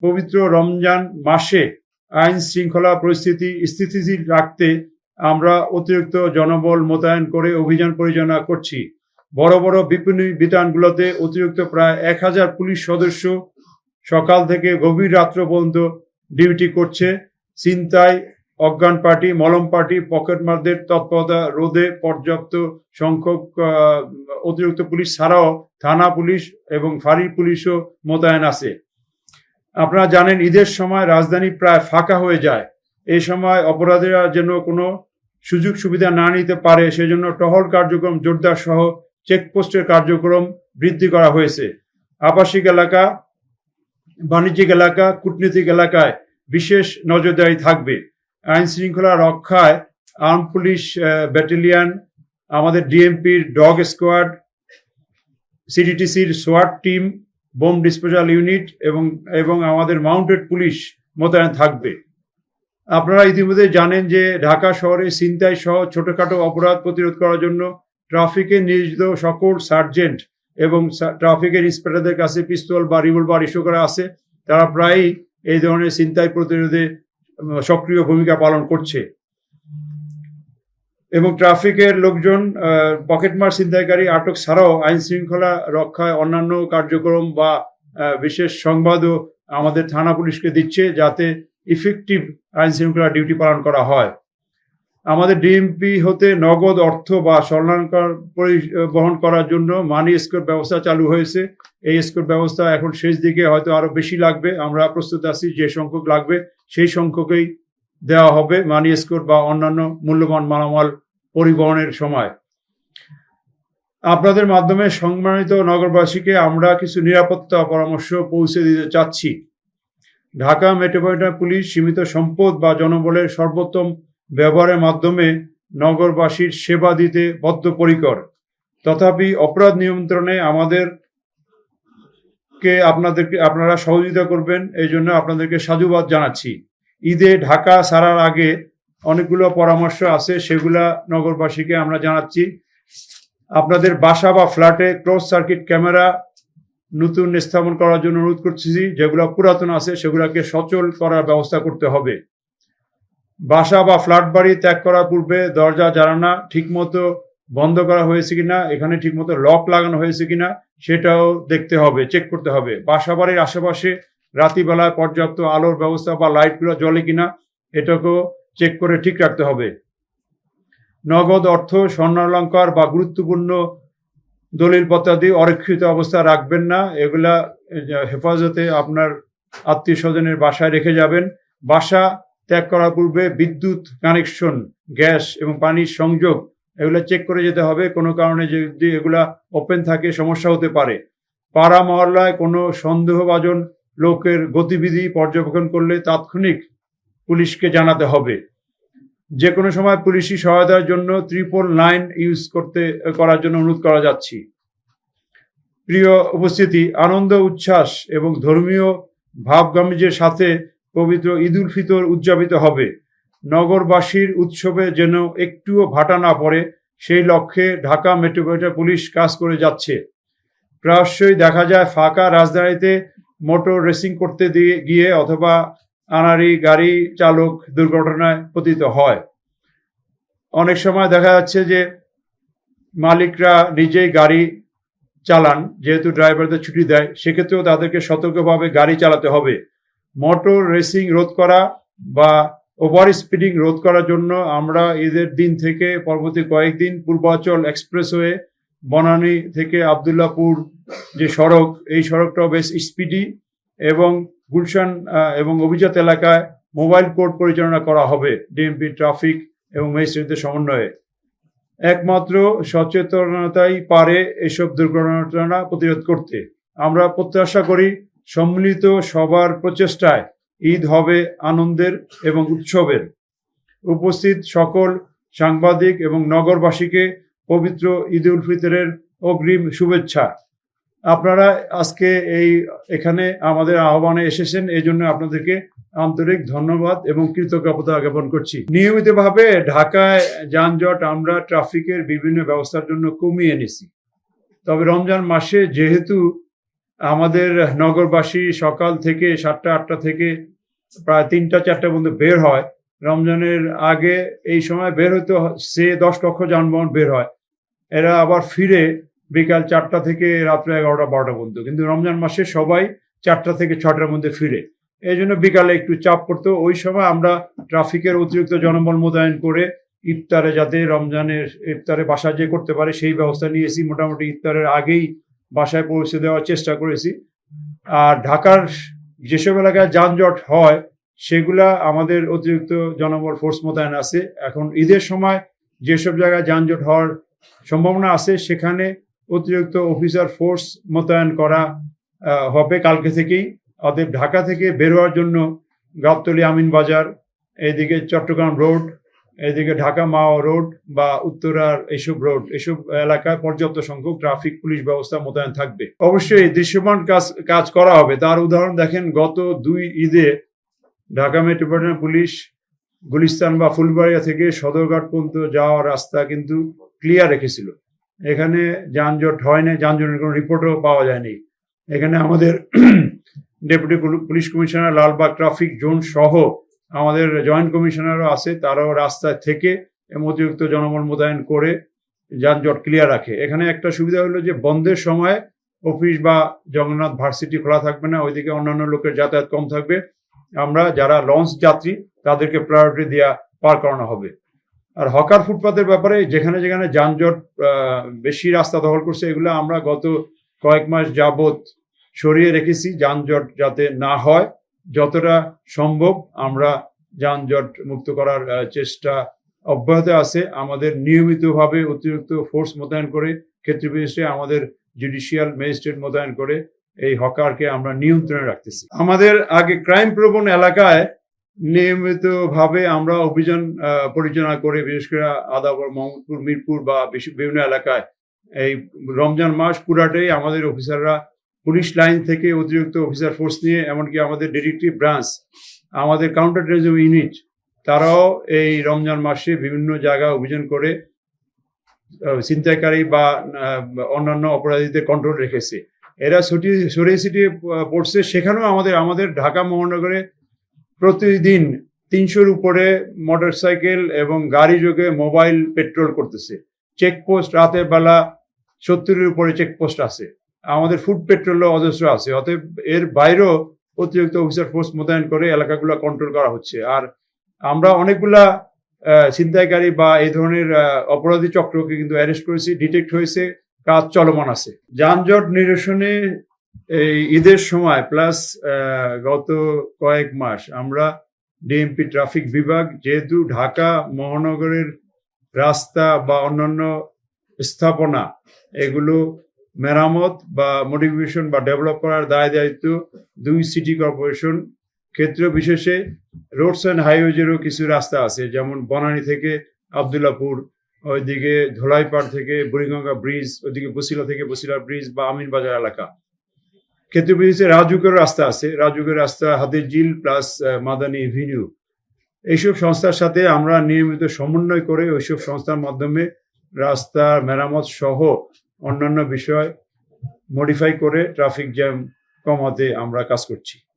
পবিত্র রমজান মাসে আইন শৃঙ্খলা পরিস্থিতি স্থিতিশীল রাখতে আমরা অতিরিক্ত জনবল মোতায়েন করে অভিযান পরিচালনা করছি। বড় বড় বিপণী বিতানগুলোতে অতিরিক্ত প্রায় 1000 পুলিশ সদস্য সকাল থেকে গভীর রাত্র পর্যন্ত ডিউটি করছে। ছিনতাই, অজ্ঞান পার্টি, মলম পার্টি, পকেটমারদের তৎপরতা রোধে পর্যাপ্ত সংখ্যক অতিরিক্ত পুলিশ ছাড়াও থানা পুলিশ এবং ফাঁড়ি পুলিশও মোতায়েন আছে। আপনারা জানেন, ঈদের সময় রাজধানী প্রায় ফাঁকা হয়ে যায়। এই সময় অপরাধীরা যেন কোনো সুযোগ সুবিধা না নিতে পারে সেজন্য টহল কার্যক্রম জোরদার সহ চেকপোস্টের কার্যক্রম বৃদ্ধি করা হয়েছে। আবাসিক এলাকা, বাণিজ্যিক এলাকা, কূটনীতিক এলাকায় বিশেষ নজরদারি থাকবে। আইন শৃঙ্খলা রক্ষায় আর্ম পুলিশ ব্যাটালিয়ন, আমাদের ডিএমপির ডগ স্কোয়াড, সিডিটিসির সোয়াট টিম, বোম ডিসপোজাল ইউনিট এবং আমাদের মাউন্টেড পুলিশ মোতায়েন থাকবে। আপনারা ইতিমধ্যে জানেন যে ঢাকা শহরে ছিনতাই সহ ছোটখাটো অপরাধ প্রতিরোধ করার জন্য ট্রাফিকে নিয়োজিত সকল সার্জেন্ট এবং ট্রাফিকের ইন্সপেক্টরদের কাছে পিস্তল বা রিভলভার ইস্যু করা আছে। তারা প্রায়ই এই ধরনের ছিনতাই প্রতিরোধে সক্রিয় ভূমিকা পালন করছে এবং ট্রাফিকের লোকজন পকেটমার ছিনতাইকারী আটক ছাড়াও আইন শৃঙ্খলা রক্ষায় অন্যান্য কার্যক্রম বা বিশেষ সংবাদও আমাদের থানা পুলিশকে দিচ্ছে, যাতে ইফেক্টিভ আইন শৃঙ্খলা ডিউটি পালন করা হয়। আমাদের ডিএমপি হতে নগদ অর্থ বা স্বর্ণালঙ্কার পরিবহন করার জন্য মানি এসকর্ট ব্যবস্থা চালু হয়েছে। এই এসকর্ট ব্যবস্থা এখন শেষ দিকে হয়তো আরো বেশি লাগবে। আমরা প্রস্তুত আছি, যে সংখ্যক লাগবে সেই সংখ্যকেই দেওয়া হবে মানি এসকর্ট বা অন্যান্য মূল্যবান মালামাল পরিবহনের সময়। আপনাদের মাধ্যমে সম্মানিত নগরবাসীকে আমরা কিছু নিরাপত্তা পরামর্শ পৌঁছে দিতে চাচ্ছি। ঢাকা মেট্রোপলিটন পুলিশ সীমিত সম্পদ বা জনবলের সর্বোত্তম ব্যবহারের মাধ্যমে নগরবাসীর সেবা দিতে বদ্ধপরিকর। তথাপি অপরাধ নিয়ন্ত্রণে আপনারা সহযোগিতা করবেন, এই জন্য আপনাদেরকে সাধুবাদ জানাচ্ছি। ঈদে ঢাকা ছাড়ার আগে অনেকগুলো পরামর্শ আছে, সেগুলা নগরবাসীকে আমরা জানাচ্ছি। আপনাদের বাসা বা ফ্ল্যাটে ক্লোজ সার্কিট ক্যামেরা নতুন স্থাপন করার জন্য অনুরোধ করছি। যেগুলো পুরাতন আছে সেগুলোকে সচল করার ব্যবস্থা করতে হবে। বাসা বা ফ্ল্যাট বাড়ি ত্যাগ করার পূর্বে দরজা জানালা ঠিকমতো বন্ধ করা হয়েছে কিনা, এখানে ঠিকমতো লক লাগানো হয়েছে কিনা সেটাও দেখতে হবে, চেক করতে হবে। বাসা বাড়ির আশেপাশে রাত্রিবেলায় পর্যাপ্ত আলোর ব্যবস্থা বা লাইটগুলো জ্বলে কিনা এটাকেও চেক করে ঠিক রাখতে হবে। নগদ অর্থ, স্বর্ণালঙ্কার বা গুরুত্বপূর্ণ দলিলপত্রাদি অরক্ষিত অবস্থা রাখবেন না। এগুলা হেফাজতে আপনার আত্মীয় স্বজনের বাসায় রেখে যাবেন। বাসা ত্যাগ করার পূর্বে বিদ্যুৎ কানেকশন, গ্যাস এবং পানির সংযোগ এগুলা চেক করে যেতে হবে। কোনো কারণে যদি এগুলা ওপেন থাকে সমস্যা হতে পারে। পাড়া মহল্লায় কোনো সন্দেহভাজন লোকের গতিবিধি পর্যবেক্ষণ করলে তাৎক্ষণিক পুলিশকে জানাতে হবে। যে কোনো সময় পুলিশি সহায়তার জন্য 999 ইউজ করার জন্য অনুরোধ করা যাচ্ছি। প্রিয় উপস্থিতি, আনন্দ উচ্ছ্বাস এবং ধর্মীয় ভাবগাম্ভীর্যের সাথে পবিত্র ঈদ উল ফিতর উদযাপিত হবে। নগরবাসীর উৎসবে যেন একটুও ভাটা না পড়ে সেই লক্ষ্যে ঢাকা মেট্রোপলিটন পুলিশ কাজ করে যাচ্ছে। প্রায়শই দেখা যায় ফাঁকা রাজধানীতে মোটর রেসিং করতে গিয়ে অথবা আনাড়ি গাড়ি চালক দুর্ঘটনায় পতিত হয়। অনেক সময় দেখা যাচ্ছে যে মালিকরা নিজেই গাড়ি চালান, যেহেতু ড্রাইভারদের ছুটি দেয়, সেক্ষেত্রেও তাদেরকে সতর্কভাবে গাড়ি চালাতে হবে। মোটর রেসিং রোধ করা বা ওভার স্পিডিং রোধ করার জন্য আমরা ঈদের দিন থেকে পরবর্তী কয়েকদিন পূর্বাচল এক্সপ্রেসওয়ে, বনানী থেকে আবদুল্লাপুর যে সড়ক, এই সড়কটাও বেশ স্পিডি এবং গুলশান এবং অভিজাত এলাকায় মোবাইল কোর্ট পরিচালনা করা হবে ডিএমপি, ট্রাফিক এবং ম্যাজিস্ট্রেটদের সমন্বয়ে। একমাত্র সচেতনতাই পারে এসব দুর্ঘটনা প্রতিরোধ করতে। আমরা প্রত্যাশা করি সম্মিলিত সবার প্রচেষ্টায় ঈদ হবে আনন্দের এবং উৎসবের। উপস্থিত সকল সাংবাদিক এবং নগরবাসীকে পবিত্র ঈদ উল ফিতরের অগ্রিম শুভেচ্ছা। আপনারা আজকে এখানে আমাদের আহ্বানে এসেছেন, এই জন্য আপনাদেরকে আন্তরিক ধন্যবাদ এবং কৃতজ্ঞতা জ্ঞাপন করছি। নিয়মিতভাবে ঢাকায় যানজট আমরা ট্রাফিকের বিভিন্ন ব্যবস্থার জন্য কমিয়ে এনেছি। তবে রমজান মাসে যেহেতু আমাদের নগরবাসী সকাল থেকে 7টা-8টা থেকে প্রায় 3টা-4টা পর্যন্ত বের হয়। রমজানের আগে এই সময় বের হতে সে 10 লক্ষ যানবাহন বের হয়। এরা আবার ফিরে বিকাল 4টা থেকে রাত্র 11টা-12টা পর্যন্ত। কিন্তু রমজান মাসে সবাই 4টা থেকে 6টার মধ্যে ফিরে। এই জন্য বিকালে একটু চাপ পড়তো। ওই সময় আমরা ট্রাফিকের অতিরিক্ত জনবল মোতায়েন করে ইফতারে যাতে রমজানের ইফতারে বাসায় যে করতে পারে সেই ব্যবস্থা নিয়েছি। মোটামুটি ইফতারের আগেই বাসায় পৌঁছে দেওয়ার চেষ্টা করেছি। আর ঢাকার যেসব এলাকায় যানজট হয় সেগুলা আমাদের অতিরিক্ত জনবল ফোর্স মোতায়েন আছে। এখন ঈদের সময় যেসব জায়গায় যানজট হওয়ার সম্ভাবনা আছে সেখানে অতিরিক্ত অফিসার ফোর্স মোতায়েন করা হবে কালকে থেকেই। অতএব ঢাকা থেকে বের হওয়ার জন্য গাবতলী আমিন বাজার, এইদিকে চট্টগ্রাম রোড, এইদিকে ঢাকা মাও রোড বা উত্তরার এইসব রোড, এসব এলাকায় পর্যাপ্ত সংখ্যক ট্রাফিক পুলিশ ব্যবস্থা মোতায়েন থাকবে। অবশ্যই দৃশ্যমান কাজ করা হবে। তার উদাহরণ দেখেন, গত 2 ঈদে ঢাকা মেট্রোপলিটন পুলিশ গুলিস্তান বা ফুলবাড়িয়া থেকে সদরঘাট পর্যন্ত যাওয়ার রাস্তা কিন্তু ক্লিয়ার রেখেছিল। এখানে যানজট হয় না, যানজটের কোনো রিপোর্টও পাওয়া যায়নি। এখানে আমাদের deputy police commissioner, Lalbagh traffic zone সহ আমাদের জয়েন্ট কমিশনারও আছে, তারাও রাস্তায় থেকে অতিরিক্ত জনবল মোতায়েন করে যানজট ক্লিয়ার রাখে। এখানে একটা সুবিধা হলো যে বন্ধের সময় অফিস বা জগন্নাথ ভার্সিটি খোলা থাকবে না, ওইদিকে অন্যান্য লোকের যাতায়াত কম থাকবে। আমরা যারা লঞ্চ যাত্রী তাদেরকে প্রায়োরিটি দেওয়া পার করানো হবে। আর হকার ফুটপাতের ব্যাপারে যেখানে যেখানে যানজট বেশি রাস্তা দখল করছে এগুলো আমরা গত কয়েক মাস যাবত সরিয়ে রেখেছি, যানজট যাতে না হয়। যতটা সম্ভব আমরা যানজট মুক্ত করার চেষ্টা অব্যাহত আছে। আমাদের নিয়মিতভাবে অতিরিক্ত ফোর্স মোতায়েন করে ক্ষেত্র বিশেষে আমাদের জুডিশিয়াল ম্যাজিস্ট্রেট মোতায়েন করে এই হকারকে আমরা নিয়ন্ত্রণে রাখতেছি। আমাদের আগে ক্রাইম প্রবণ এলাকায় নিয়মিতভাবে আমরা অভিযান পরিচালনা করে, বিশেষ করে আদাবর, মোহাম্মদপুর, মিরপুর বা বিভিন্ন এলাকায় এই রমজান মাস পুরাটাই আমাদের অফিসাররা পুলিশ লাইন থেকে অতিরিক্ত অফিসার ফোর্স নিয়ে, এমনকি আমাদের ডিটেকটিভ ব্রাঞ্চ, আমাদের কাউন্টার টেররিজম ইউনিট, তারাও এই রমজান মাসে বিভিন্ন জায়গায় অভিযান করে ছিনতাইকারী বা অন্যান্য অপরাধীদের কন্ট্রোল রেখেছে। এরা ছড়িয়ে ছিটিয়ে পড়ছে। সেখানেও আমাদের ঢাকা মহানগরে প্রতিদিন 300-র উপরে মোটরসাইকেল এবং গাড়ি যোগে মোবাইল পেট্রোল করতেছে। চেকপোস্ট রাতের বেলা 70-এর উপরে চেকপোস্ট আছে। আমাদের ফুড পেট্রোলও অজস্র আছে। অতএব এর বাইরেও অতিরিক্ত অফিসার ফোর্স মোতায়েন করে এলাকাগুলো কন্ট্রোল করা হচ্ছে। আর আমরা অনেকগুলা ছিনতাইকারী বা এই ধরনের অপরাধী চক্রকে কিন্তু অ্যারেস্ট করেছি, ডিটেক্ট হয়েছে, কাজ চলমান আছে। যানজট নিরসনে এই ঈদের সময় প্লাস গত কয়েক মাস আমরা ডিএমপি ট্রাফিক বিভাগ, যেহেতু ঢাকা মহানগরের রাস্তা বা অন্যান্য স্থাপনা এগুলো মেরামত বা মডিফিকেশন বা ডেভেলপ করার দায় দায়িত্ব 2 সিটি কর্পোরেশন। ক্ষেত্র বিশেষে রোডস অ্যান্ড হাইওয়েজেরও কিছু রাস্তা আছে, যেমন বনানী থেকে আবদুল্লাপুর, ওইদিকে ধোলাইপাড় থেকে বুড়িগঙ্গা ব্রিজ, ওইদিকে বসিলা থেকে বসিলা ব্রিজ বা আমিনবাজার এলাকা। ক্ষেত্র বিশেষে রাজুকের রাস্তা আছে, রাজুকের রাস্তা হাতের ঝিল প্লাস মাদানী এভিনিউ। এইসব সংস্থার সাথে আমরা নিয়মিত সমন্বয় করে ওইসব সংস্থার মাধ্যমে রাস্তার মেরামত সহ অন্যান্য বিষয় মডিফাই করে ট্রাফিক জ্যাম কমাতে আমরা কাজ করছি।